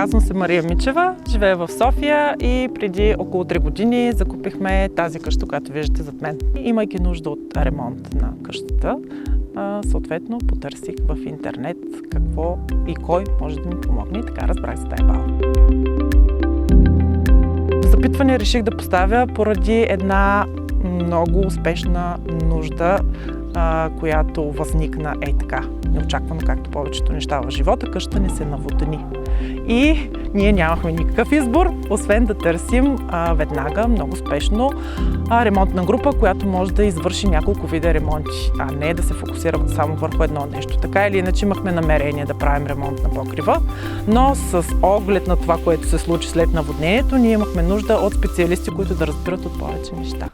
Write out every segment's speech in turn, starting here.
Казвам се Мария Мичева, живея в София и преди около 3 години закупихме тази къща, която виждате зад мен. Имайки нужда от ремонт на къщата, съответно потърсих в интернет какво и кой може да ми помогне и така разбрах за DieBau. Запитване реших да поставя поради една много успешна нужда, която възникна така, неочаквано, както повечето неща в живота. Къщата ни се наводни. И ние нямахме никакъв избор, освен да търсим веднага, много успешно, ремонтна група, която може да извърши няколко вида ремонти, а не да се фокусира само върху едно нещо. Така или иначе имахме намерение да правим ремонт на покрива, но с оглед на това, което се случи след наводнението, ние имахме нужда от специалисти, които да разбират от повече неща.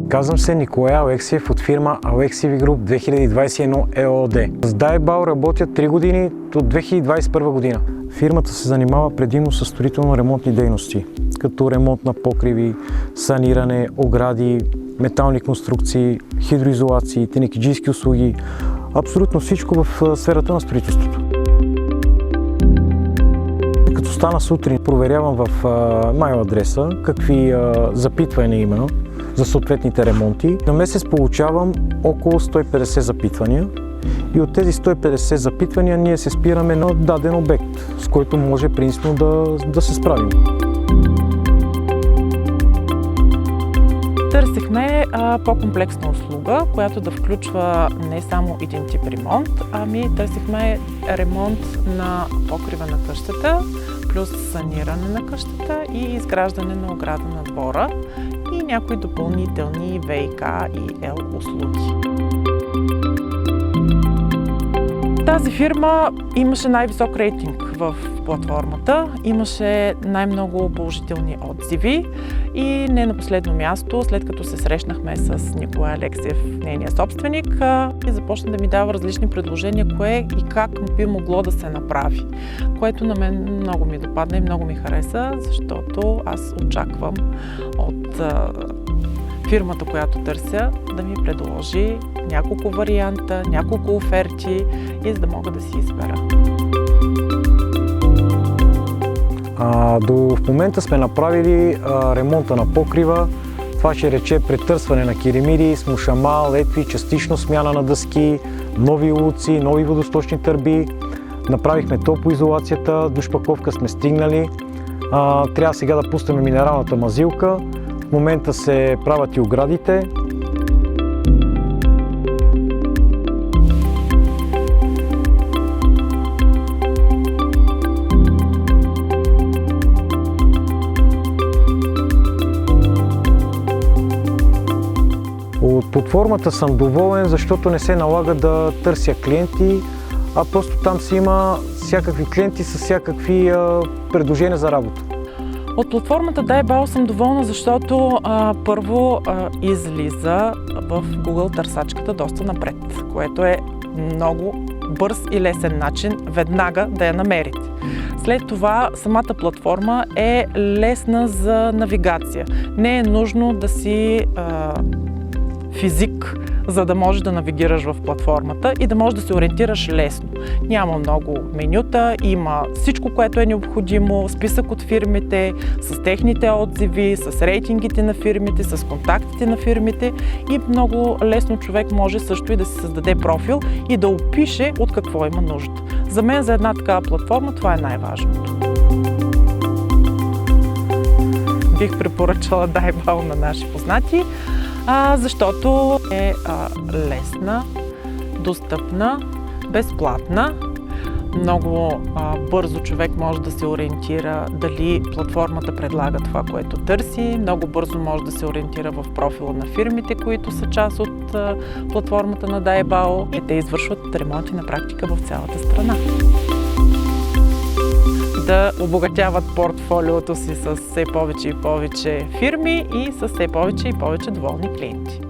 Казвам се Николай Алексиев от фирма Алексиев Груп 2021 ЕООД. С DieBau работя 3 години до 2021 година. Фирмата се занимава предимно с строително-ремонтни дейности, като ремонт на покриви, саниране, огради, метални конструкции, хидроизолации, тенекиджийски услуги, абсолютно всичко в сферата на строителството. Като стана сутрин, проверявам в mail адреса какви запитвания именно за съответните ремонти. На месец получавам около 150 запитвания и от тези 150 запитвания ние се спираме на даден обект, с който може принципно да се справим. Търсихме по-комплексна услуга, която да включва не само един тип ремонт, ами търсихме ремонт на покрива на къщата, плюс саниране на къщата и изграждане на ограда на двора и някои допълнителни ВиК и ел услуги. Тази фирма имаше най-висок рейтинг в платформата, имаше най-много положителни отзиви и не на последно място, след като се срещнахме с Николай Алексиев, нейния собственик, и започна да ми дава различни предложения, кое и как би могло да се направи, което на мен много ми допадна и много ми хареса, защото аз очаквам от фирмата, която търся, да ми предложи няколко варианта, няколко оферти и за да мога да си избера. В момента сме направили ремонта на покрива. Това ще рече претърсване на керемиди, смушама, летви, частично смяна на дъски, нови улици, нови водосточни търби. Направихме топлоизолацията, душпаковка сме стигнали. Трябва сега да пуснем минералната мазилка. В момента се правят и оградите. От платформата съм доволен, защото не се налага да търся клиенти, а просто там си има всякакви клиенти с всякакви предложения за работа. От платформата DieBau съм доволна, защото първо излиза в Google търсачката доста напред, което е много бърз и лесен начин веднага да я намерите. След това самата платформа е лесна за навигация. Не е нужно да си физик, за да можеш да навигираш в платформата и да можеш да се ориентираш лесно. Няма много менюта, има всичко, което е необходимо, списък от фирмите, с техните отзиви, с рейтингите на фирмите, с контактите на фирмите и много лесно човек може също и да си създаде профил и да опише от какво има нужда. За мен за една такава платформа това е най-важното. Бих препоръчала DieBau на наши познати, защото е лесна, достъпна, безплатна. Много бързо човек може да се ориентира дали платформата предлага това, което търси. Много бързо може да се ориентира в профила на фирмите, които са част от платформата на DieBau. И те извършват ремонти на практика в цялата страна. Да обогатяват портфолиото си с все повече и повече фирми и с все повече и повече доволни клиенти.